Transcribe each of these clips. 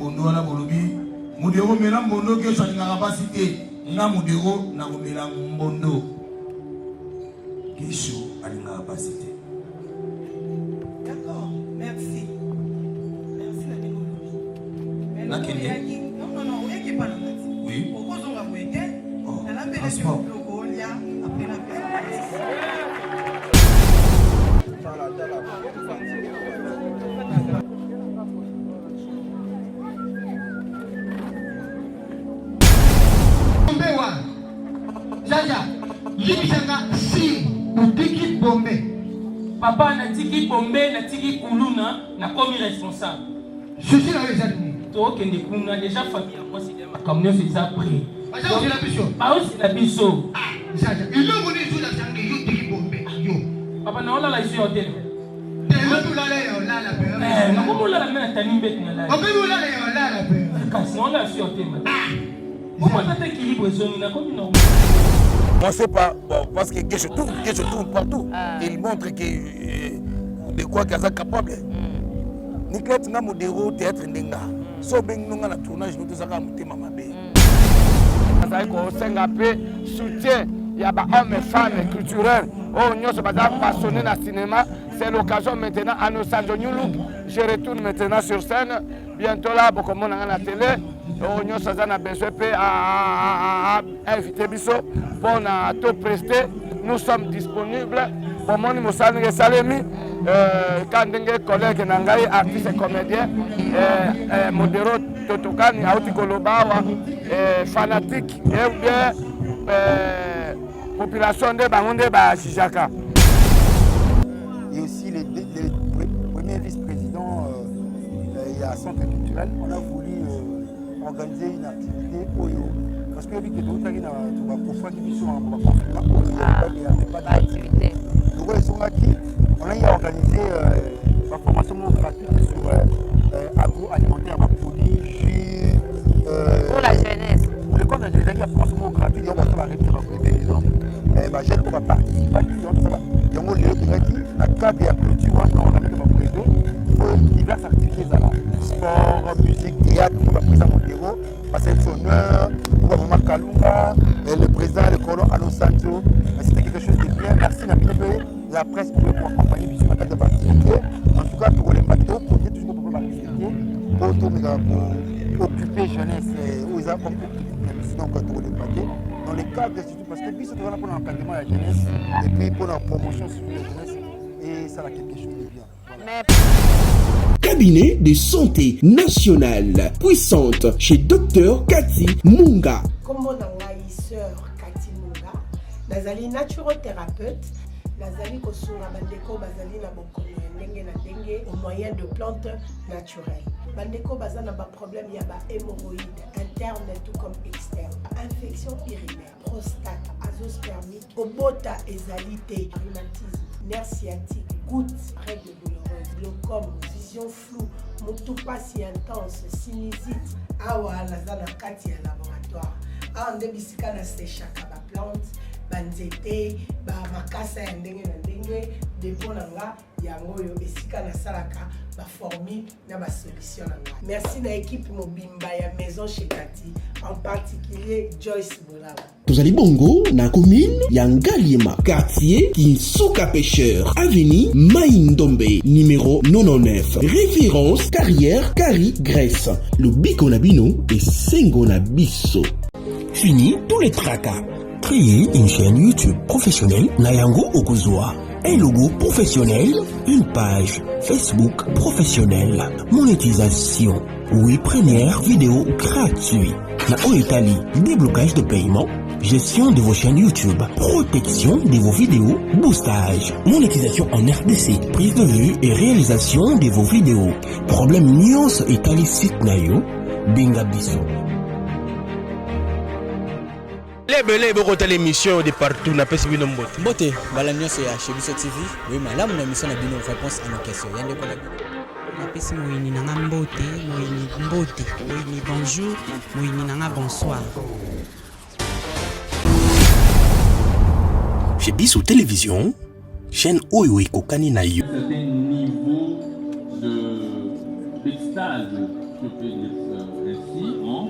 mbondo wana bolobi modero mela mbondo ke ça n'a pas cité nga modero na komela mbondo kesho alinga pas cité. D'accord, merci. Merci la démocratie. Non, on est qui pas là. Oui. Pourquoi on va vous aider? Dans la transport. Après la paix. Jaja, libisanga si utiki bombe. Papa na tiki bombe na tiki kuluna na komi responsable. Je suis là les amis. Toi qui n'est kuna déjà famille moi c'est des comme nous c'est ça pris. Parce que c'est la biso. Pas aussi la biso. Jaja, il veut venir sur la sangue utiki bombe. Yo. Papa na on a la ici hôtel. Tellement tout là là la paix. Na comment la main tani bet na la. On peut vous là la paix. Quand on la sur hôtel. Comment ça t'équilibre zone na comme non. Moi, je sais pas, bon, parce que je tourne partout. Il montre que de quoi qu'il est capable. Nicolas n'a modéré théâtre n'enga. So ben n'onga na tournage nous tous à monter maman bé. Ça y est, qu'on s'engage soutien. Il y a des hommes et femmes culturels. Oh, nous sommes passionnés dans le cinéma. C'est l'occasion maintenant à nos Sanjo New Look. Je retourne maintenant sur scène. Bientôt là, pour comme on a la télé. Oh, nous sommes besoin à inviter Bisso pour tout prester. Nous sommes disponibles. Pour moi, nous sommes Salemi. Quand des collègues, artistes et comédiens, Modero Totokani, Aotikolobawa, fanatiques, et bien population de Bangonde Bachijaka. Et aussi les premiers vice-présidents, il y a centre culturel, on a voulu organiser une activité Oyo. Parce que vu que tout le monde a d'activité. Donc on a organisé une formation gratuite sur agroalimentaire, produits, jus. Pour la jeunesse. Pour les comptes de jeunesse, il y a une formation gratuite, on va arrêter les paysans. J'ai pour participer, il y a un lieu gratuit, la cadre de la culture, on a pour diverses activités, sport, musique, théâtre, on va présenter Modero, passer le sonneur, on va voir Kalunga, le président, le colon Allo Sancho. C'était quelque chose de bien. Merci la presse pour accompagner ce matin de l'activité. En tout cas, pour les bateaux, pour toujours pour l'activité, pour occuper jeunesse, aux hommes, donc pour les bateaux. Dans les cadres des études, parce que puis c'est pour l'encadrement de la jeunesse et puis pour la promotion sur la jeunesse, et ça a quelque chose de bien. Voilà. Cabinet de santé nationale puissante chez Dr Cathy Munga. Comme on a sœur Cathy Munga, nazali naturothérapeute, nazali kosunga bandeko bazali na bokono ndenge na ndenge au moyen de plantes naturelles. Bandeko bazana ba problème ya ba hémorroïdes interne tout comme externe, infection urinaire, prostate, azoospermie, obota ezalité, rhumatisme, nerf sciatique, gouttes, règles douloureuses, glaucome, vision floue, motupa si intense, sinusite, awa nazana kati ya laboratoire. Awa nde bisika na sechaka ba plante, banzete, ba makasa ya ndenge na ndenge, depo na nga yango yo esika na salaka ba formule na ba solution na nga. Merci na équipe mobimba ya maison chez Cathy, en particulier Joyce Bolaba. Tozali bongo na commune ya Ngaliema, quartier Kinsuka Pêcheur, avenue Maïndombe, numéro 99. Référence carrière Kari Grèce. Le Biko Nabino et Sengo Nabiso. Fini tous les tracas. Créer une chaîne YouTube professionnelle Nayango Okozwa. Un logo professionnel, une page Facebook professionnelle, monétisation, oui, première vidéo gratuite. La Italie, déblocage de paiement, gestion de vos chaînes YouTube, protection de vos vidéos, boostage, monétisation en RDC, prise de vue et réalisation de vos vidéos. Problème Nyos Italie site Nayo, Bingabiso. Les beaucoup l'émission de partout na pesi bino mbote. Mbote, bala nyonso ya Chebiso TV. Oui, malamu na mission na bino réponse à nos questions. Yande ko na pesi moyini nanga mbote, moyini mbote, moyini bonjour, moyini nanga bonsoir. Chebiso Télévision, chaîne oyo ekokani na yo. Un certain niveau d'extase que peut ainsi, hein,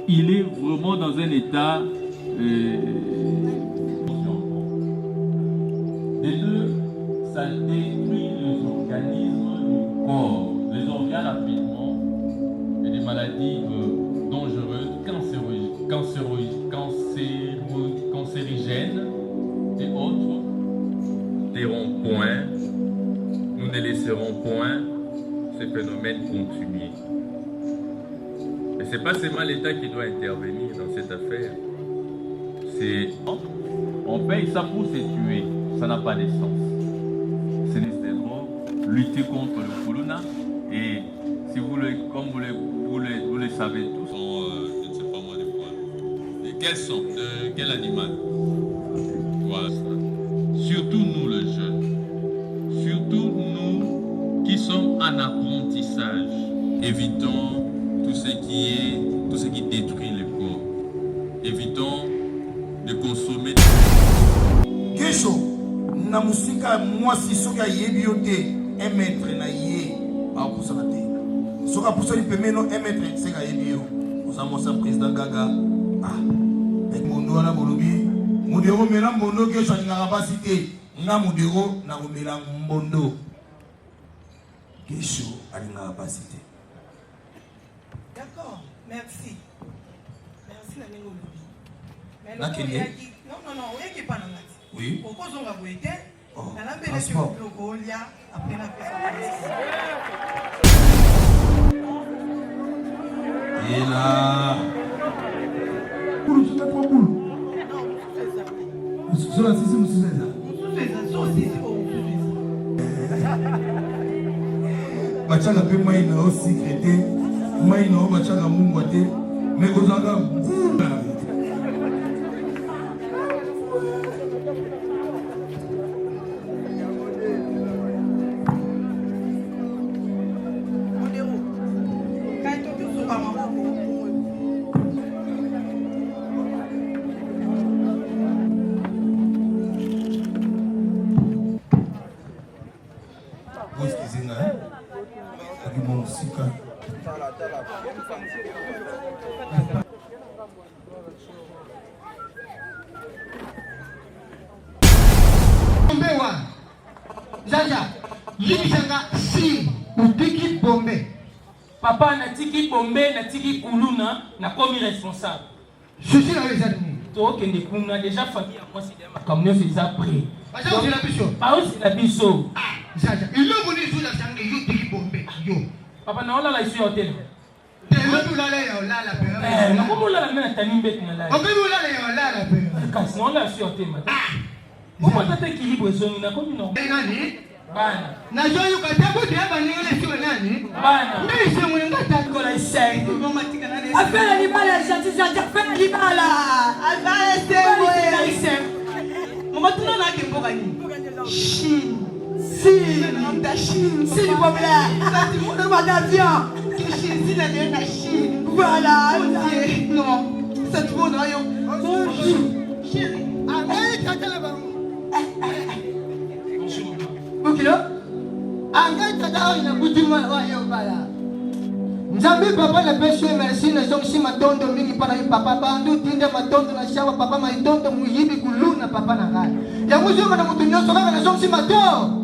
il est vraiment dans un état des deux, ça détruit les organismes du corps, les organes rapidement, et des maladies dangereuses, cancérigènes et autres. Ronds-points, nous ne laisserons point ces phénomènes continuer. Mais ce n'est pas seulement l'État qui doit intervenir dans cette affaire. On paye ça pour se tuer, ça n'a pas de sens. C'est nécessaire lutter contre le corona et si vous le, comme vous le savez tous, je ne sais pas moi de quoi. De quel son, de quel animal? Voilà. Surtout nous les jeunes, surtout nous qui sommes en apprentissage, évitons tout ce qui détruit le corps. Évitons de consommer. Kesho, na musika mwasi soka yebi yote, un mètre na ye, ba kusana te. Soka pusani pemeno un mètre seka yebi yo. Osamosa président Gaga. Ah, avec mon doigt na bolobi. Mudero mela mbondo kesho ngaka basi te. Nga mudero na komela mbondo. Kesho ngaka basi te. D'accord, merci. Merci na ningo lobi. Mais non, non, oui, qui pas dans la. Oui. Pourquoi on va vous aider? Dans la belle sur le Golia, après la personne. Et là. Boulou, tu t'as pas boulou. Sur la sixième, c'est ça. Bachaka pe maina o secrété, maina o bachaka mungwate, mais kozanga Papa natiki bombe, natiki kuluna, na komi responsable. Je suis là les amis. Toi qui ne kuna déjà famille à moi c'est comme neuf ils a pris. Parce que c'est la biso. Pas aussi la biso. Jaja, il le venu sur la sangue yo tiki bombe. Yo. Papa na on la ici hôtel. Te lo la la la pe. Na komo la na tani mbet na la. O ke la la pe. Kasi on la ici hôtel madame. Comment tata équilibre zone na komi non. Nani? Bana. Na joyo katabu te abaningele sio nani? Bana. Mimi sio mwenye ngata ko la isai. Romantique na nani? Affaire libala, j'affaire libala. Affaire c'est la isai. Mon tuna na ke mbogani. Chine. Chine, s'il vous plaît. Le mot d'avion. Chine, si la Chine. Voilà. Non. Cette fois, là, bonjour. Chérie. Allez, t'as la banque. Okilo. Angai tata ina kutima wa yo bala. Nzambe papa na peso merci na zongi matondo mingi pana papa bandu tinde matondo na shawa papa matondo muyibi kuluna papa na ngai. Ya muzuma na mutu nyonso kaka na zongi matondo.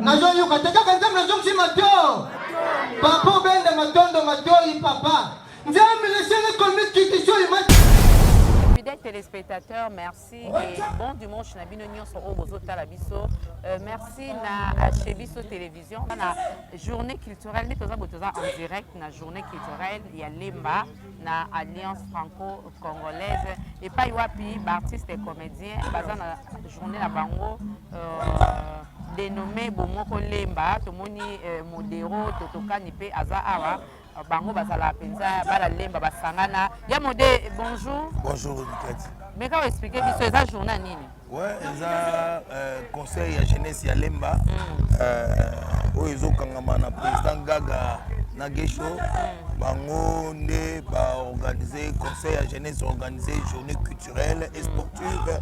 Na zongi ukataka kanza na zongi matondo. Papa benda matondo matoi papa. Nzambe le sene commis kitisho imati. Fidèles téléspectateurs, merci et bon dimanche na bino nyonso o bozota la biso. Merci na chez Biso Télévision. Na journée culturelle, nous toza en direct na journée culturelle ya Lemba na Alliance franco-congolaise et pas wapi artistes et comédiens baza na journée na bango dénommé Bomoko Lemba tomoni modero totokani pe aza awa bango bazala penza bala lemba basangana ya mode bonjour. Bonjour Niket. Mais quand vous expliquez biso eza journée nini? Ouais, eza conseil ya jeunesse ya Lemba oyo ezokangama na président Gaga na Gesho bango nde ba organiser conseil ya jeunesse organiser journée culturelle et sportive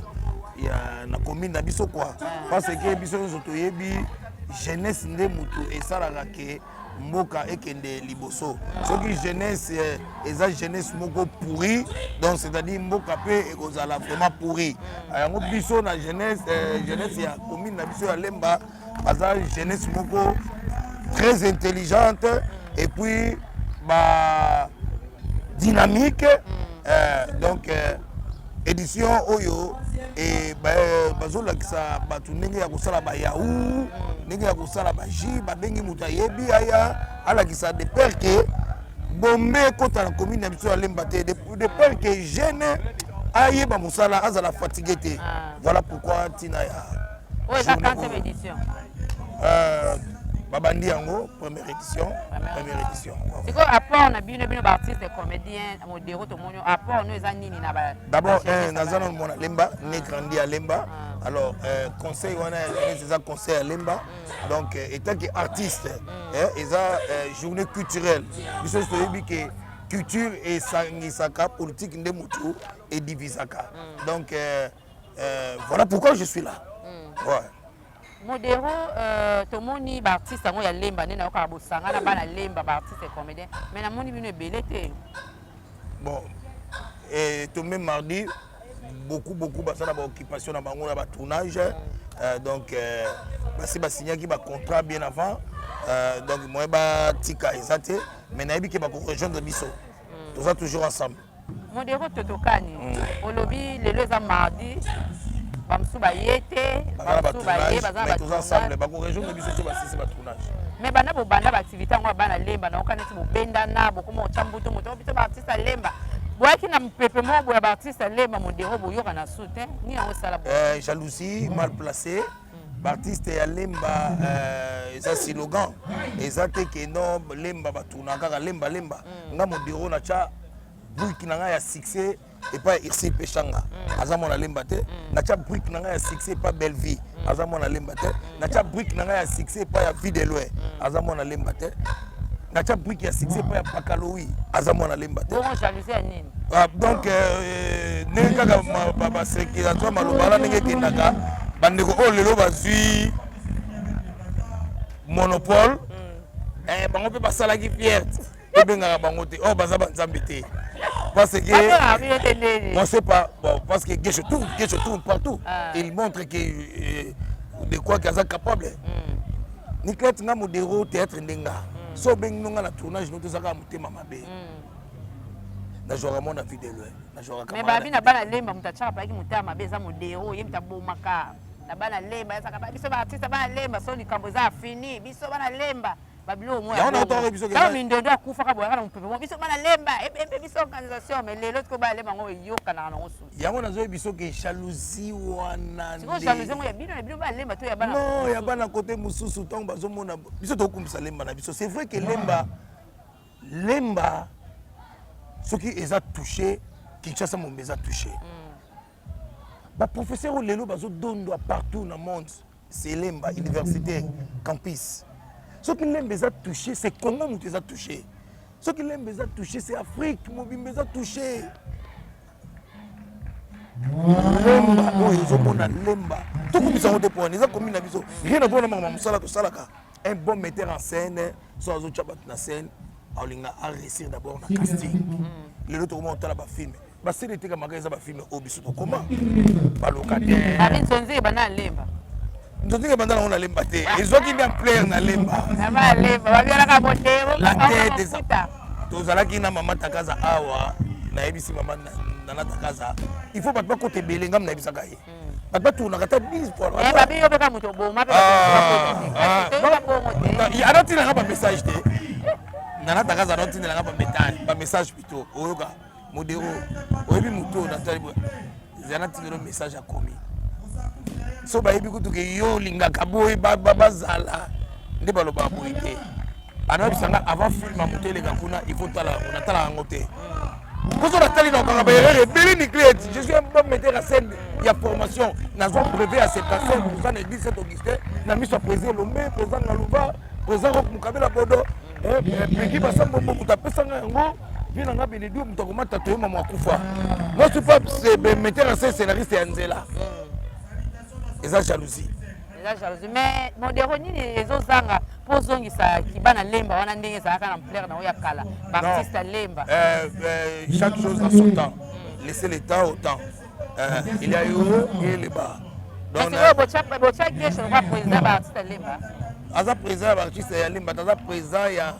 ya na commune na biso quoi parce que biso nzoto yebi jeunesse nde mutu esalaka ke mboka ekende liboso soki jeunesse eza jeunesse moko pourri donc c'est-à-dire mboka pe ekozala vraiment pourri yango biso na jeunesse ya commune na biso ya Lemba baza jeunesse moko très intelligente et puis dynamique donc édition oyo et bazolakisa bato ndenge ya kosala bayahoo ndenge ya kosala baji babengi moto ayebi aya alakisa de peur que bombe ekota na commune na biso ya Lemba te de peur que jeune ayeba mosala azala fatigué te voilà pourquoi tina ya eza 40e édition babandi yango première édition. C'est quoi apport na bino artiste et comédien modéro to monyo apport nous eza nini na ba d'abord nazana mona Lemba né grandi à Lemba alors conseil wana c'est ça conseil à Lemba donc étant que artiste eza journée culturelle biso toyebi que culture et sangisaka politique nde mutu et divisaka donc voilà pourquoi je suis là ouais. Modéro tomoni ba artiste ngo ya Lemba nena yoka bosanga na bana Lemba ba artiste et comédien mais na moni bino ebele te bon et tomé mardi beaucoup basana ba occupation na bango na ba tournage donc basi ba signé ki ba contrat bien avant donc moi ba tika ezate mais na yebi ke ba ko rejoindre biso tout ça toujours ensemble. Modéro totokani olobi lelo za mardi bamsuba yete bamsuba ye bazana tous ensemble ba ko rejoindre biso to ba sisi ba tournage mais bana bo banda ba activité ngo bana Lemba na okana ti bo benda na bo ko chambuto moto biso ba artiste Lemba boaki na mpepe mo bo ba artiste Lemba Modéro bo yoka na soute ni en sala bo jalousie mal placée artiste ya Lemba eza slogan eza te ke no Lemba ba tourna kaka Lemba nga Modéro na cha brique na nga ya succès et pas ici pechanga azamo na Lemba te na cha brique na nga ya succès pas belle vie azamo na Lemba te na cha brique na nga ya succès pas ya vie de loin azamo na Lemba te na cha brique ya succès pas ya pakaloui azamo na Lemba te bon jalousie ya nini donc ne kaka ba circulation malobala ndenge kendaka bandeko o lelo bazui monopole bango pe basalaki fierté ebengaka bango te o baza banzambe te parce que on sait pas bon parce que Gesho tourne partout il montre que de quoi qu'il est capable Niklete nga Modéro théâtre ndenga so bengi nonga na tournage no tozaka mutema mabe na jouera mon avis de loin na jouera mais babi na bana Lemba mutachaka pa ki mutama mabe za Modéro ye mtabomaka na bana Lemba ya saka biso ba artiste bana Lemba so likambo za fini biso bana Lemba babilo mo ya na mindondo akufa ka boya kana mpepe mo biso bana Lemba ebe biso organisation mais lelo tko ba Lemba ngo yoka na ngo su yango nazo biso ke jalousie wana siko jalousie mo ya bino ba Lemba to ya bana non ya bana côté mususu tong bazo mona biso to kumbisa Lemba na biso c'est vrai que Lemba ce qui est touché Kinshasa mon beza touché ba professeur lelo bazo dondo partout dans le monde c'est Lemba université campus. Ce qui Lemba a touché, c'est Congo qui a touché. Ce qui Lemba a touché, c'est Afrique qui a touché. Lemba, ils ont Lemba. Tout comme ça, ils ont commis la vision. Rien à voir avec un bon metteur en scène, soit un chabat na scène, a réussi d'abord dans le casting. Les autres moments, on a film. C'est l'été comme un film au biso comment pas locataire. Avec son zé, banal Lemba. Nous disons que maintenant on a Lemba te. Ils ont qui bien plaire na Lemba. La tête des appas. Tous ala qui na maman takaza awa na ebisi maman na takaza. Il faut pas côté belengam na ebisa gaye. Pas tout na kata 10 fois. Eh babi yo beka muto bo ma pe. Il a retiré un message te. Na takaza retiré un message plutôt. Oyoga Modéro. Oyebi muto na talibo. Zana tiré message à commis. So ba yebi kutu ke yo lingaka boy bazala nde baloba boy te ana bisanga avant film amutele kakuna il faut tala on atala ngote kozo la tali na kanga ba erreur beli Niklete je suis un bon metteur en scène il y a formation na zo brevet à cette personne pour ça ne dit cet Augustin na mis so président Lomé président Ngaluba président Rock Mukabela Bodo mais qui passe bon beaucoup tapesa ngo vina ngabeli du mutokoma tatoyo mama kufa moi je pas c'est metteur en scène scénariste Anzela. Et ça jalousie. Mais Modéro ni les ozanga pozongisa kibana lemba wana ndenge za kana plaire na oya kala artiste lemba chaque chose a son temps laissez le temps au temps il y a eu et le bas donc bocha gesho kwa président ba artiste lemba aza président ba artiste ya lemba aza président ya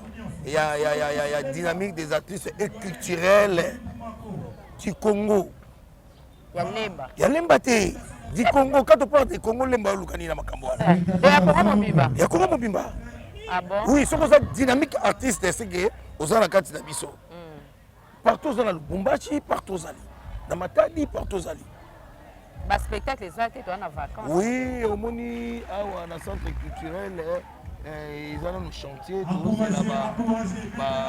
dynamique des artistes et culturels du Congo ya lemba te du Congo quand on parle du Congo lemba lukani na makambo wana ya Congo mobimba ah bon oui ce que ça dynamique artiste c'est que aux na kati na biso partout dans le Lubumbashi partout zali na Matadi partout zali ba spectacle ezate to na vacances oui omoni awa na centre culturel ils ont un chantier tout là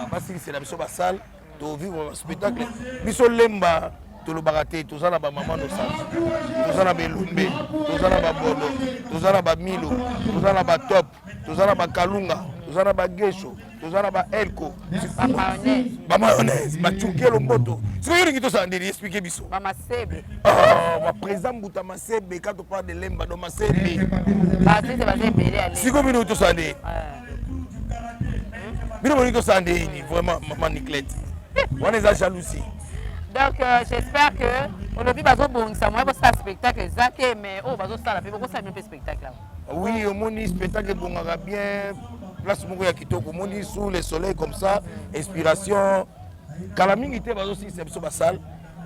bas c'est la biso ba salle to vivre spectacle biso lemba to lo baraté to za na ba maman no sens to za na belumbe to za na ba bodo to za na ba milo to za na ba top to za na ba kalunga to za na ba gesho to za na ba elko ba mayonnaise ba chukelo mboto c'est que yuri to sa ndiri expliquer biso ba masebe ba présent buta masebe quand on parle de lemba do masebe ba tete ba zebele ale siko bino to sa ndiri bino bino to sa ndiri vraiment maman Niclette on est à jalousie. Donc j'espère que aujourd'hui bazo bongisa moi parce que spectacle exact mais oh bazo sala pe beaucoup ça même spectacle là. Oui, au moni spectacle bongara bien place moko ya kitoko moni sous le soleil comme ça inspiration kala mingi te bazo si c'est ba salle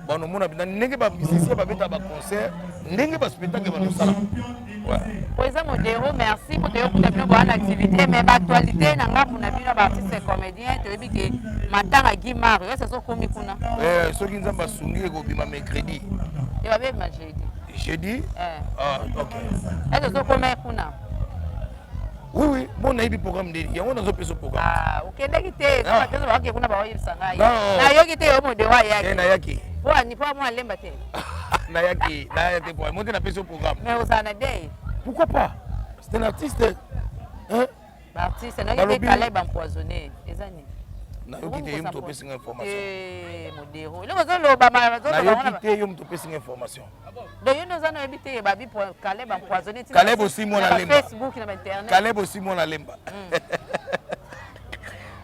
ba no mona bina ndenge ba musicien ba beta ba concert ndenge ba spectacle ba no sala. Ouais. Président Modero, merci pour te bien bonne activité mais actualité na nga kuna bino ba artiste comédien te bi que matanga Guimard c'est so komi kuna. So ki nzamba sungi ko bima mercredi. Et va bien jeudi. Jeudi? Ah OK. Est-ce que so komi kuna? Oui oui, bon na ibi programme de yango nazo peso programme. Ah, OK ndekite, ça kezo ba kuna ba oyi sanga. Na yoki te yo Modero yaki. Na yaki. Pour ni pas moi lemba te. Na yaki, na yaki pour monter na peso programme. Mais au Sanadé. Pourquoi pas? C'est un artiste. Hein? Artiste, n'a pas été Caleb empoisonné. Les années. Na yoki te yum to pesi information. Modero. Le gozo lo ba ma gozo ba. Na yoki te yum to pesi information. Donc yo nous avons habité babi pour Caleb empoisonné. Caleb aussi mon na lemba. Facebook na internet. Caleb aussi mon na lemba.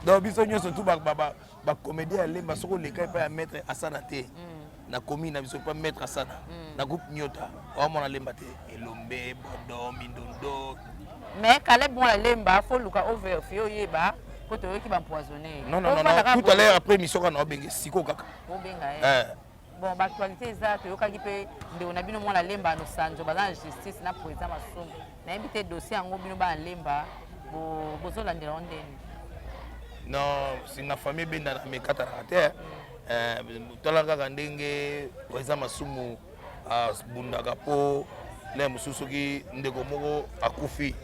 Donc biso nyo surtout ba comédien lemba soko le kai pa mettre Asana te. Na commune na biso pas mettre Asana. Na groupe Nyota. O mon na lemba te. Elombe, Bodo, Mindondo. Mais Caleb mon na lemba faut luka over fio yeba. Koto yoki ba empoisonné. Non, tout à l'heure après mission on a bengi siko kaka. O benga bon ba actualité za to yoka gipe nde na bino mon na lemba no sanjo ba na justice na président Masongo. Na invité dossier ngo bino ba lemba bozo la ndendeni. Non, c'est une famille bien dans mes catarates. Tolanga ndenge président Masumu a bundaka po le mususu ki ndeko moko akufi.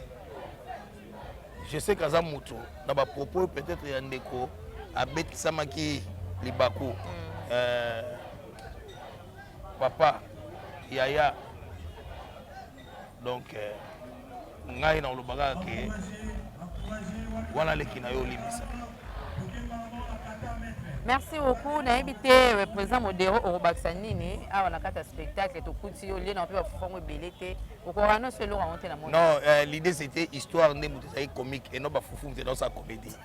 Je sais qu'aza mutu na ba propos peut-être ya ndeko abetisamaki libaku. Papa yaya donc ngai na lobaka ke wana leki na yo limisa. Merci beaucoup. On a invité le président Modero au Baksanini. On a fait un spectacle. On a fait non, l'idée c'était histoire de comique et non pas foufou dans sa comédie.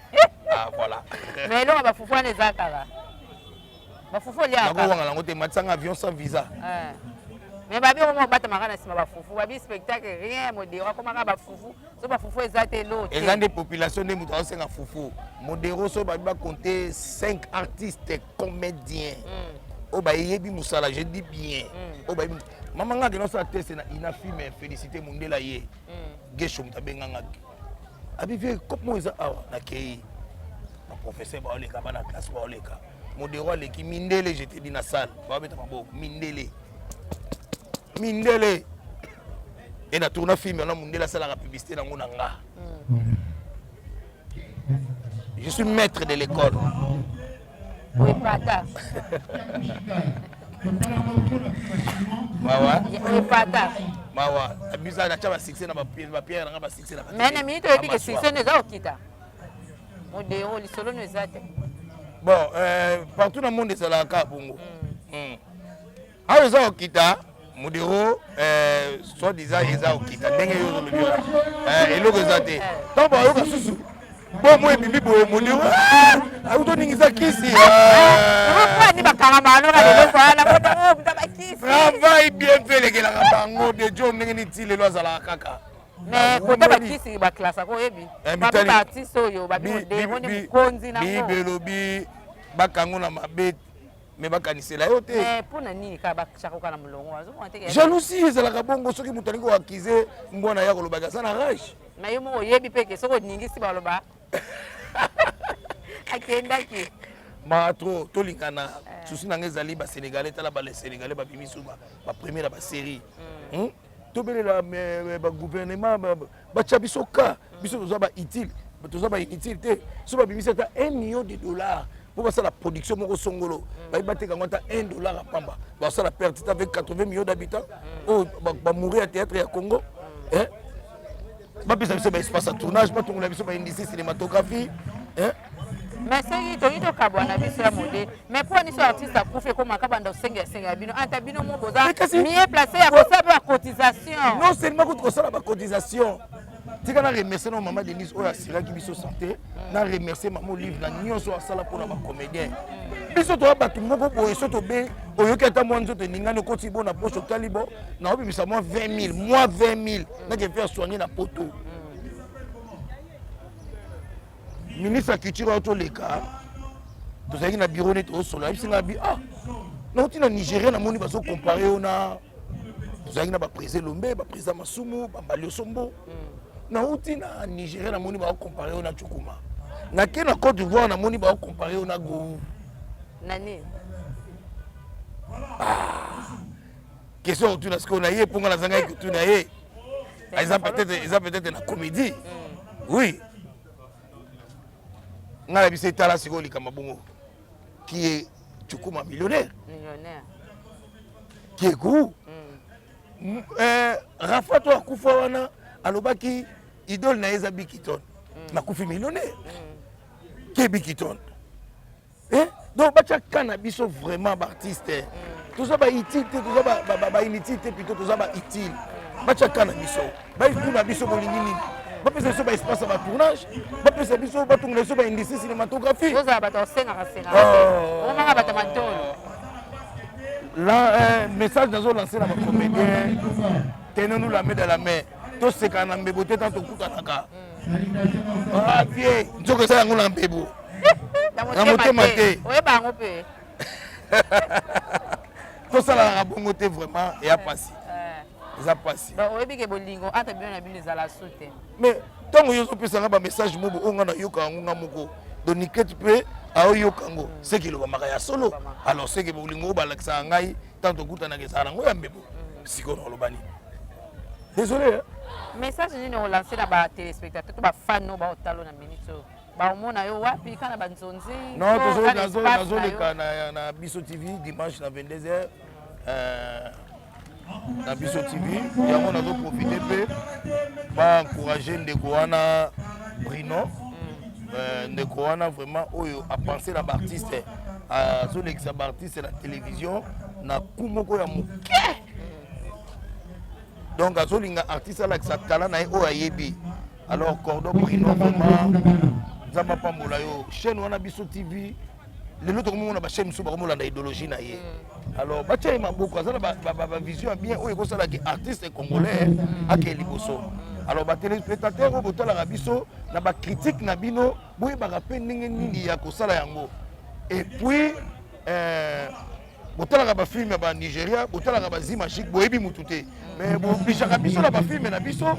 Ah voilà. Mais là on va foufou les akara. Va foufou les akara. On a avion sans visa. Mais babi on va battre marana si ma foufou. Babi spectacle rien Modero comment va foufou. So ba foufou ezate l'eau. Et dans des populations de mutu on foufou. Modero so ba compter 5 artistes comédiens. Oh ba yebi musala, je dis bien. Oh ba maman nga no sa test na ina filme féliciter Mundela ye. Gesho mtabenga nga. Abi vie comment eza awa na kei. Na professeur ba oleka bana classe ba oleka. Modero le ki mindele j'étais dit na salle. Ba beta mabo mindele. Mindele. Et na tourna film na Mundela sala la publicité na ngona nga. Je suis maître de l'école. Oui, pata. Mawa. Oui, pata. Mawa. Abisa na chaba succès na ba pierre na ba succès na ba. Mais na minute ebi que succès ne za okita. Modero li solo ne za te. Bon, partout dans le monde c'est la ka bongo. Ah za okita. modéro soit disant eza okita ndenge yo ozolobira eloko eza te ntango bayoka susu bo mo ebibi boye modéro autoningisa kisi travail bien fait lekelaka bango de jo ndenge niti lelo azalaka kaka mais kota bakisi baklasa ko yebi ba artiste oyo ba bimoni mukonzi na ngo bibelobi bakango na mabe mais bakanisela yo te mais pona nini ka bakshaka na mulongo azo ko nteke jalousie ezalaka bongo soki mutu alingi koakize mbwana ya kolobaka aza na rage mais yo mo yebi peke soko ningisi baloba akendaki matro tolingana susi nanga ezali basénégalais tala basénégalais babimisu bapremière basérie tobelela bagouvernement batya biso ka biso toza bainutile te so babimisi ata 1 million de dollars pour basala production moko songolo bayibateka ngo ata $1 apamba basala perte avec 80 millions d'habitants oyo bamourir ya théâtre ya Congo bapesa biso baespace ya tournage batongola biso baindustrie cinématographie mais soki toyi tokabwana biso ya modele mais mpo niso artiste akufi ekomaka banda osenga bino ata bino mo boza mieux placé ya kosala ba cotisation non seulement kuti kosala ba cotisation tika na remercier no mama Denise oyo asiraki biso santé na remercier mama Olive na nyonso asala mpona bacomédien biso toya bato moko boye so tobe oyoki ata mwa nzoto eningani okoti bo na poche otali bo na obimisa mwa 20 000 nakefe asoigne na poto ministre ya culture oyo toleka tozalaki na bureau neti osolo abisinga bi nauti na Nigérien namoni bazocompare oyo na tozalaki na baprésident Lombe baprésident Masumu bambali Sombo nauti na Nigérien namoni baocompare oyo na Chukuma nake na Côte d'Ivoire namoni baocompare oyo na Gou nani question otuna siko na ye mponga nazangaki otuna ye eza peut-être na comédie oui ngala biso etala sikoyo likama bongo qui est Chukuma millionnaire qui est Gou Rafa to akufa wana alobaki idole na eza Bikiton nakufi millionnaire qui est Bikiton donc bacha kana biso vraiment artiste toza ba utile te toza ba inutile te plutôt toza ba utile bacha kana biso ba ikuna biso bolingi nini bapesa biso ba espace ba tournage bapesa biso batongola biso ba industrie cinématographie toza bato osenga omanga bato matolo là message nazo lancer na ba comédien tenons-nous la main dans la main to seka na mbebo te tanto kutanaka vie nzoko sa yango na mbebo na motema te oyeba yango mpe tosalaka bongo te vraiment eya pasi eza pasi oyebi ke bolingo ata bino na bino ezala su te mais ntango yo ozopesanga bamessage mobo oyo nga nayoka yango nga moko donc nikete mpe aoyoka yango seki elobamaka ya solo alors seki bolingo oyo balakisaka ngai ntanto okutanaka ezala nango ya mbebo sikoyo na olobani désolé message nini olanse na batelespectateur to bafan no baotalo na minute oyo baomona yo wapi kana banzonzi non nazoleka na biso tv dimanche na 22h na biso tv yango nazoprofite mpe baencourage ndeko wana Brino ndeko wana vraiment oyo apense na baartiste azolekisa baartiste na télévision na ku moko ya moke donc azolinga artiste alakisa tala na ye oyo ayebi alors Cordon Brino vraiment nzamba pambola yo chaîne wana biso tv lelo tokomona bachaîne mosusu bakomolanda idéologie na ye alors batia ye maboko aza na bavision ya bien oyo ekosalaki artiste congolais ake liboso alors batelespectateur oyo botalaka biso na bacritique na bino boyebaka mpe ndenge nini ya kosala yango et puis botalaka bafilme ya banigéria botalaka bazimagique boyebi mutu te mais bobishaka biso na bafilme na biso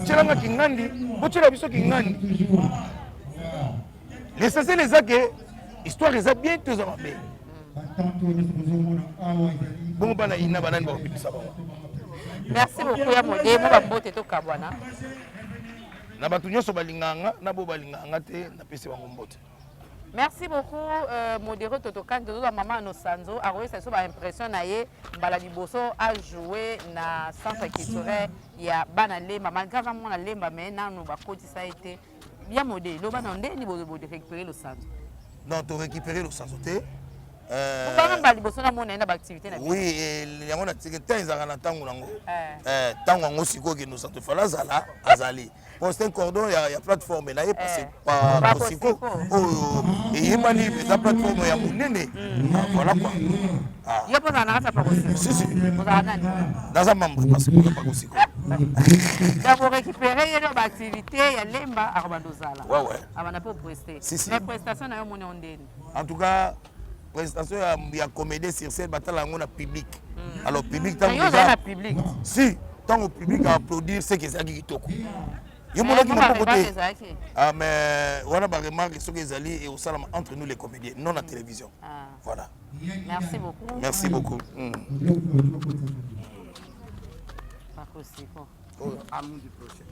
tielanga kingandi botiela biso kingandi l'essentiel eza ke histoire eza bien to eza mabe bongo bana ina banani bakobimisa bango merci beaucoup ya modemo bambote tokabwana na bato nyonso balinganga na bo balinganga te napesi bango mbote. Merci beaucoup modéré Totokan de la maman Nosanzo a reçu ça impression na ye mbala liboso a joué na centre culturel ya bana lemba malgré mon na lemba mais nanu ba koti ça a été bien modéré lo bana ndé ni bo de récupérer le centre. Non, to récupérer le centre té Oui, il y a un tango siko qui nous sont fait là, azali. C'est un cordon, il y a plateforme, il y a passé par siko. Et il m'a dit la plateforme il y a mon néné. Voilà quoi. Il y a pas si si. Dans un membre parce que pas siko. Pour récupérer une activité, il y a lemba arabandozala. Ouais. Avant de prester. Les prestations na yo moni ondeni. En tout cas, prestation il y a comédie sur scène batala ngona public. Alors public tant que public. Si, tant au public à applaudir c'est que ça qui toko. Yo mona qui m'a côté. Ah mais voilà ba remarque ce que zali et au salam entre nous les comédiens, non la télévision. Voilà. Merci beaucoup. Merci beaucoup. À nous du prochain.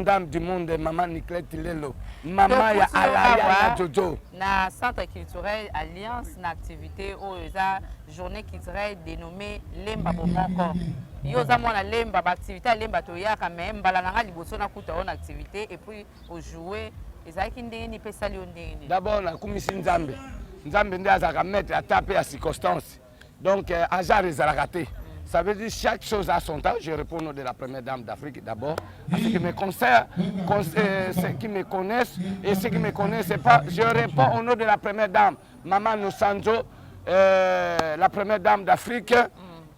Dame du monde, maman Nicolette Lelo, maman ya Alaya Jojo. Na centre culturel Alliance, na activité où la journée culturelle dénommée Lemba Bomoko. Yoza mona Lemba, activité Lemba Toya quand même, balananga liboso na kuta on activité et puis au jouer. Ezaki ndeni pe sali ondeni. D'abord na kumisi Nzambe. Nzambe ndi azaka mettre à taper à circonstance. Donc azar ezalakate. Ça veut dire chaque chose a son temps. Je réponds au nom de la première dame d'Afrique d'abord. À ceux qui me concernent, ceux qui me connaissent et ceux qui ne me connaissent pas, je réponds au nom de la première dame, Maman Nosanzo, la première dame d'Afrique,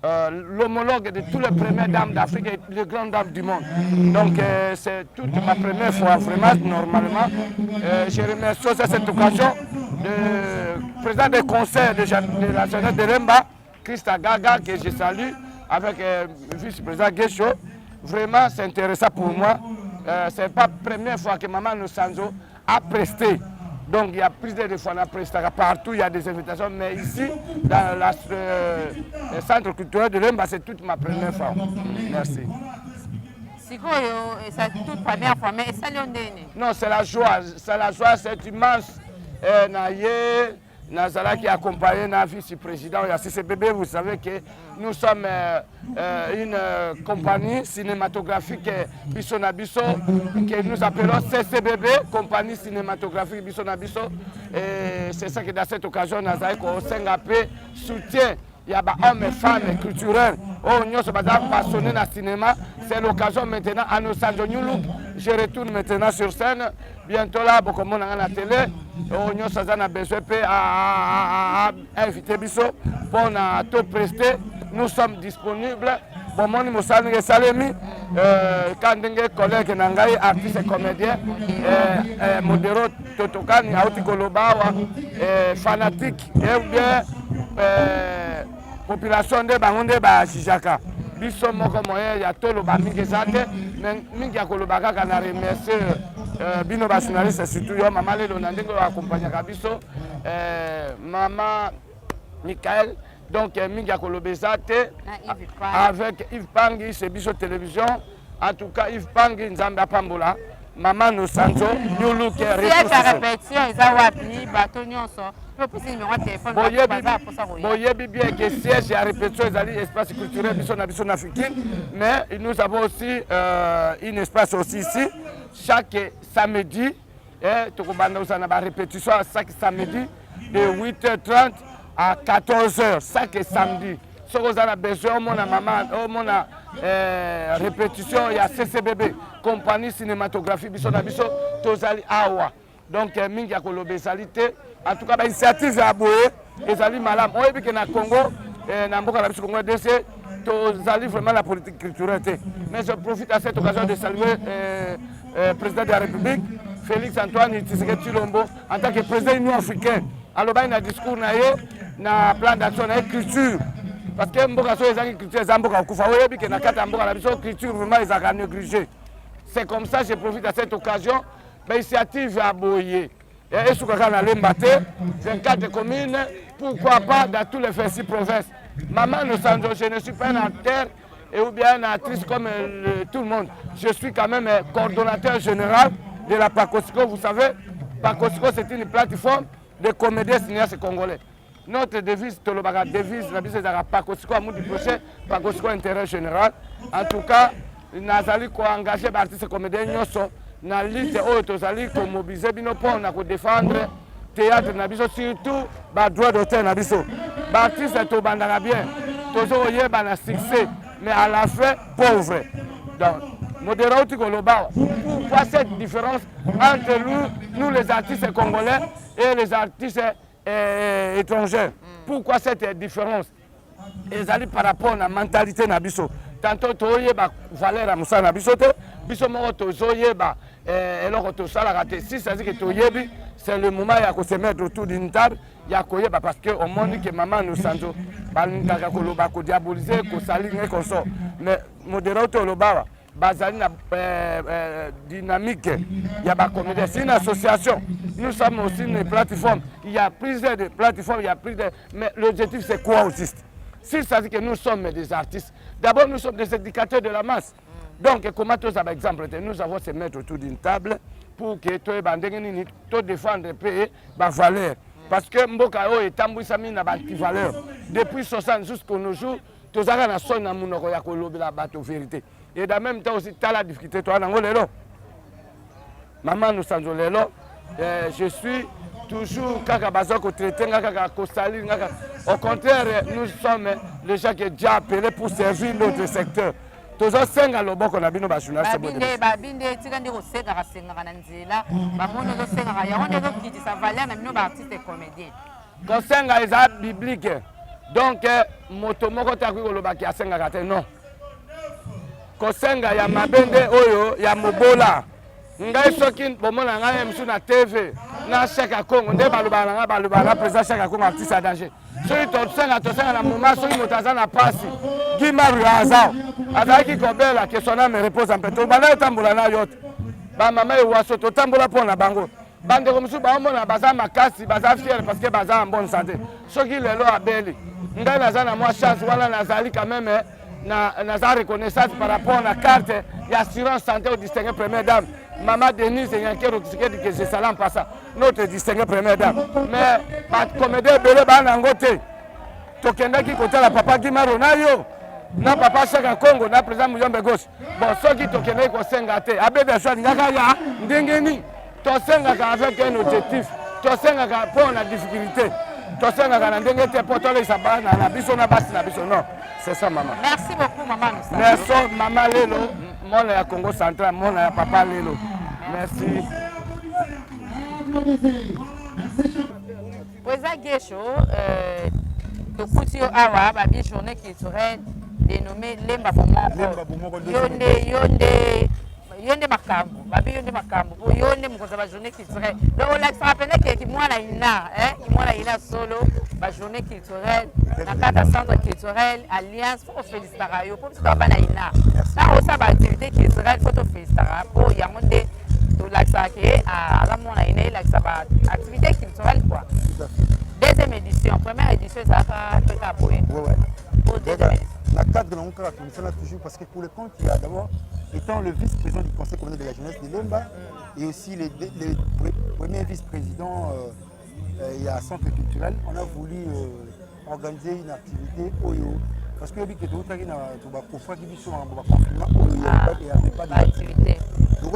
l'homologue de toutes les premières dames d'Afrique et les grandes dames du monde. Donc c'est toute ma première fois, vraiment, normalement. Je remercie à cette occasion le président du conseil de la jeunesse de Lemba, Christa Gaga, que je salue, avec le vice-président Guécho. Vraiment, c'est intéressant pour moi. Ce n'est pas la première fois que Maman Nosanzo a presté. Donc, il y a plusieurs de fois, on a presté partout, il y a des invitations. Mais ici, dans le centre culturel de Lemba, c'est toute ma première fois. Merci. C'est toute première fois, mais c'est non, c'est la joie. C'est la joie, c'est immense. Nazala qui accompagne la vice-président de la CCBB, vous savez que nous sommes une compagnie cinématographique Bissonabiso que nous appelons CCBB, compagnie cinématographique Bissonabiso. Et c'est ça que dans cette occasion, Nazala au Singapé soutient. Il y a des hommes et femmes culturels. Nous sommes passionnés dans le cinéma. C'est l'occasion maintenant à nos Sanjonyoulou. Je retourne maintenant sur scène. Bientôt là, beaucoup de monde à la télé. Nous sommes besoin à inviter Bisso pour tout prester. Nous sommes disponibles. Bon, moi, nous sommes Salemi. Quand des collègues, artistes et comédiens, Modero Totokani, Autikolobawa, fanatiques, et bien population de Bangonde Bashijaka. Biso moko moyen ya tolo ba mingi zate mais mingi ya kolobaka kana remercier bino ba journaliste surtout yo mama lelo na ndenge accompagner biso maman Michael donc mingi ya kolobezate avec Yves Pangi c'est biso télévision en tout cas Yves Pangi nzambe apambola Maman Nosanzo Nyulu qui est répétition eza wapi bato nyonso peut plus numéro de téléphone boyebi bien que siège à répétition ezali espace culturel biso na biso africain mais nous avons aussi un espace aussi ici chaque samedi et tokobanda usana ba répétition chaque samedi de 8h30 à 14h chaque samedi. Si vous avez besoin de maman, répétition, il y a CCBB, compagnie cinématographique, Bissonabiso, Tozali Awa. Donc, mingi akolobe salité. En tout cas, l'initiative est abouée. Et Zali Malam, on est bien au Congo, dans le Congo DC, Tozali vraiment la politique culturelle. Mais je profite à cette occasion de saluer le président de la République, Félix Antoine Tshisekedi Tshilombo, en tant que président de l'Union africaine. Alors, il y a un discours, un plan d'action, une culture. Parce que mboka so ezangi culture ezamboka okufa oyebi ke na kata mboka na biso culture vraiment ezaka négligé. C'est comme ça je profite à cette occasion l'initiative à Boye et soukaka na Lembate 24 communes pourquoi pas dans tous les 26 provinces. Maman Nosanzo, je ne suis pas un acteur et ou bien un actrice comme tout le monde. Je suis quand même coordonnateur général de la Pakosiko, vous savez. Pakosiko c'est une plateforme de comédiens cinéastes congolais. Notre devise, la devise, la Pakosiko, à du prochain, Pakosiko intérêt général. En tout cas, nous avons engagé les artistes comédiens dans la lutte où nous avons mobilisé pour défendre théâtre na biso surtout ba droit d'auteur na biso ba artiste to bandaka bien tozo yeba na succès mais à la fin pauvre. Donc modérateur tikoloba pourquoi cette différence entre nous les artistes congolais et les artistes étrangers? Pourquoi cette différence? Ezali par rapport à la mentalité na biso. Tantôt toyeba valeur à musa na biso te biso moko tozoyeba eloko tosalaka te. Si ça dit que toyebi, c'est le moment de se mettre autour d'une table, parce qu'on montre que maman nous sent diaboliser, qu'on sort. Mais modérateur Lobawa, basé na dynamique, il y a comédie. C'est une association. Nous sommes aussi une plateforme. Il y a plusieurs de plateformes, il y a plusieurs. Mais l'objectif c'est quoi aussi? Si ça dit que nous sommes des artistes, d'abord nous sommes des éducateurs de la masse. Donc, comment tous par exemple, nous avons se mettre autour d'une table pour que tu défendre le pays, la valeur. Parce que Mbokao est tambouissami na valeur. Depuis 60 jusqu'à nos jours, tous les gens sont dans la vérité. Et dans le même temps aussi, tu as la difficulté. Maman nous sommes là. Je suis toujours traité. Au contraire, nous sommes les gens qui ont déjà appelé pour servir notre secteur. Tozo senga loboko na bino ba journaliste babinde tikandi ko senga ka senga na nzela ba mono ko senga ka yonde ko kitisa valer na bino ba artiste comédien ko senga eza biblique donc moto moko ta ko loba ki asenga ka te non ko senga ya mabende oyo ya mobola ngai soki bomona ngai msu na TV na Chaka Congo nde baluba na président Chaka Congo artiste à danger soki tosenga na moment soki moto aza na pasi Gimaru azao azalaki kobela ke son âme repose en paix tobanda etambola na yo te bamama ewaso totambola mpo na bango bandeko mosusu baomona baza makasi baza fiere parce que baza en bonne santé soki lelo abeli ngai naza na mwa chance wana nazali quand même naza reconnaissance par rapport na carte ya assurance santé au distingué première dame Maman Denise Yankero Kisikedi que je salam pas ça notre distingué première dame mais pas comédie belé banango te tokendaki kotala papa Gimaru na yo na papa Chaka Congo na président Muyombe gauche bon soki tokendaki kosenga te abeda shwa ngaka ya ndengeni tosengaka avec un objectif tosengaka pour la difficulté tosengaka na ndenge te po tolesa bana na biso na basi na biso non c'est ça maman. Merci beaucoup maman. Merci maman Lelo mona ya Congo central mona ya papa Lelo merci. Poza Gesho tokuti awa ba bi journée culturelle dénommée Lemba Bomoko yonde makambo babi yonde makambo po yonde mukoza ba journée culturelle donc on l'a rappelé que ki mwana ina solo ba journée culturelle na kata centre culturel alliance pour féliciter yo pour tout bana ina na osa ba activité culturelle photo féliciter po yangonde to l'axa ke à la mwana ina l'axa ba activité culturelle quoi. Deuxième édition, première édition ça a fait capoer. Ouais. Pour deuxième édition. La carte de l'oncle a toujours parce que pour le compte il y a d'abord étant le vice-président du conseil communal de la jeunesse de Lemba et aussi les premiers vice-présidents il y a centre culturel, on a voulu organiser une activité Oyo parce que le tout qui na ba kofa qui sont en confinement il n'y avait pas d'activité. Donc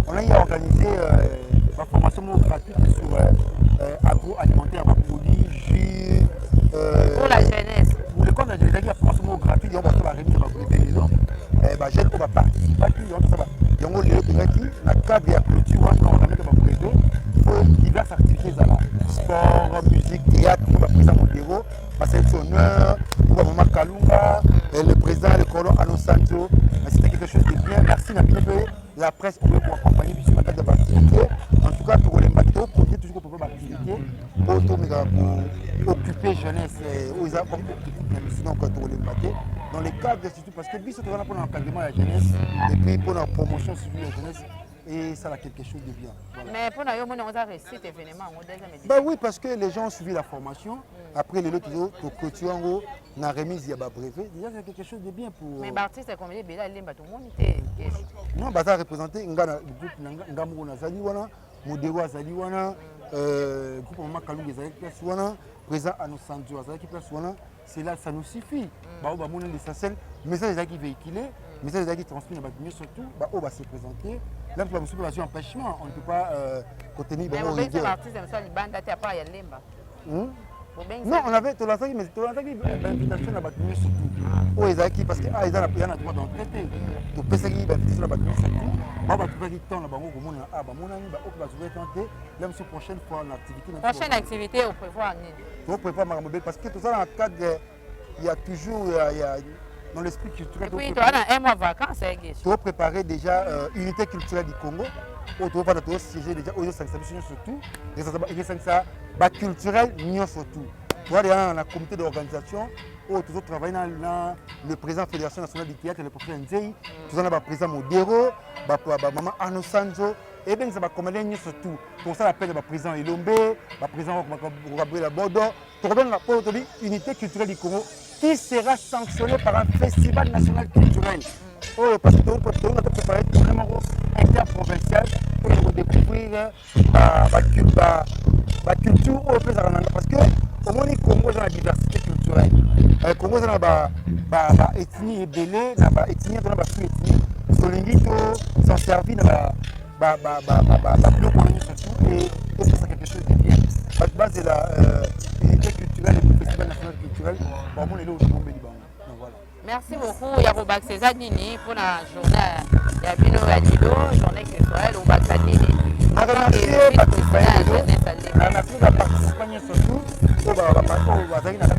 on a organisé la formation gratuite sur agroalimentaire, produits, jus pour la jeunesse. Pour le compte de la jeunesse, il y a une formation gratuite, il y a une remise de jeune qui va participer, il y a un cadre de la culture, pour diverses activités, sport, musique, théâtre, pour le président Mondero, ma sélectionneur, pour Maman Kalunga, le président, le colon Ano Santo, c'était quelque chose de bien. Merci la presse pour accompagner sur la table d'activité. En tout cas, pour les bateaux, pour dire toujours pour l'activité, pour occuper jeunesse, donc pour les bateaux, dans les cadres surtout, parce que bis pour l'encadrement de la jeunesse et puis pour la promotion sur la jeunesse. Et ça a quelque chose de bien. Voilà. Mais pour nous, on a réussi cet événement. Bah oui, parce que les gens ont suivi la formation. Après, les autres, on a remis il y a un brevet. Déjà, c'est quelque chose de bien pour. Mais l'artiste est comme il est là, il est tout le monde. Non, bah ça représenter le groupe Ngamou Nazaliwana, Modero Azaliwana, groupe Maman Kalou Azaliwana, président Ano Sanjo Azaliwana. C'est là, ça nous suffit. Bah, on va monter l'essentiel. Message qui véhiculé, message qui transmis, mais surtout, bah, on va se présenter. Là, pour la population empêchement, on ne peut pas contenir. Mais on fait l'artiste, on fait bande à part Yalemba. Non, on avait tout l'invitation à Batouné surtout. Où ils parce que ils ont le droit d'en traiter. Tu peux essayer d'invitation à Batouné surtout. On va trouver du temps là-bas. Mon ami va trouver tenter. Même sur prochaine fois en activité. Prochaine activité, on prévoit. On prévoit Maramobel parce que tout ça dans le cadre, il y a toujours dans l'esprit culturel. Et puis, tu as un mois de vacances, c'est tu dois préparer déjà unité culturelle du Congo. Tu dois pas siéger déjà aux institutions surtout. Et ça va culturel, surtout. Tu vois, dans la comité d'organisation, tu dois travailler dans le président de la Fédération nationale du théâtre, le professeur Nzei, tu as le président Modero, maman Arno Sanzo, et bien ça va commander surtout. Pour ça, l'appel le président Elombe, le président Gabriel Bodo, tu as une unité culturelle du Congo qui sera sanctionné par un festival national culturel. Parce que nous avons préparé un numéro interprovincial pour découvrir la culture au pays. Parce que au moins, le Congo a la diversité culturelle. Le Congo a une ethnie ébélée, une ethnie sous-ethnie. Solingi s'en servir dans la plus connue surtout et c'est quelque chose de bien. La base de l'unité culturelle et du festival national culturel, vraiment, les lots de Bombe Liban. Merci beaucoup, Yarobak César Nini, pour la journée Yabino Yadido, journée culturelle au Baksanini. Merci la participation surtout pour la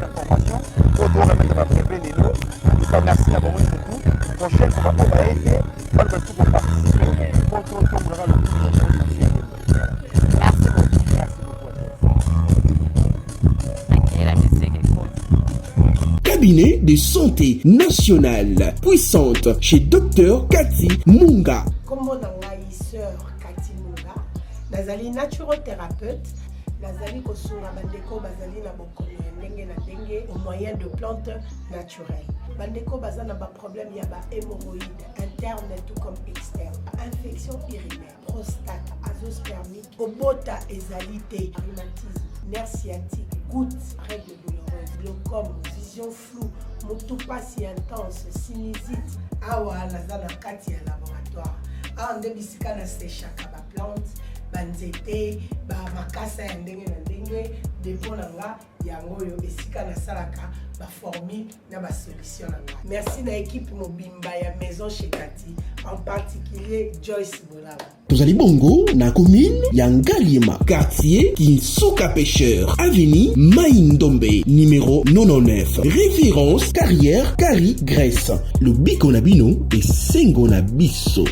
formation, pour remettre ma prévée les lots. Merci à vous surtout. Prochaine fois, on va aider, on va tout participer pour tout le monde. Merci beaucoup. Cabinet de santé nationale puissante chez Dr Cathy Munga. Comme on a sœur Cathy Munga, nazali naturothérapeute, nazali kosunga bandeko bazali na bokono ndenge na ndenge au moyen de plantes naturelles. Bandeko bazana ba problème ya ba hémorroïdes interne tout comme externe, infection urinaire, prostate, azoospermite, obota ezalité, rhumatisme, nerf sciatique, gouttes, règles douloureuses, glaucome, vision floue, motupa si intense, sinusite. Awa nazana kati ya laboratoire. Awa nde bisika na séchaka ba plante, banzete, ba makasa ya ndenge na ndenge, depo na nga yango yo esika na salaka ba formule na ba solution na nga. Merci na équipe mobimba ya maison chez Cathy, en particulier Joyce Bolala. Tozali bongo na commune ya Ngaliema, quartier Kinsuka Pêcheur, avenue Maïndombe, numéro 99. Référence carrière Kari Grèce. Le Biko Nabino et Sengo Nabiso.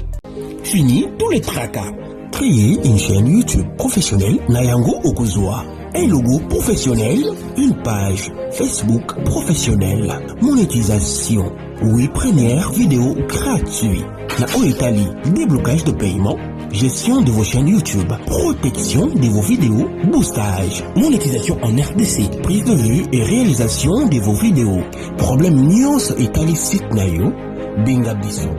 Fini tous les tracas. Créer une chaîne YouTube professionnelle Nayango Okuzwa. Un logo professionnel, une page Facebook professionnelle. Monétisation. Oui, première vidéo gratuite. La Italie, déblocage de paiement. Gestion de vos chaînes YouTube, protection de vos vidéos, boostage, monétisation en RDC, prise de vue et réalisation de vos vidéos. Problème Nios Italie site Nayo, Bengabiso.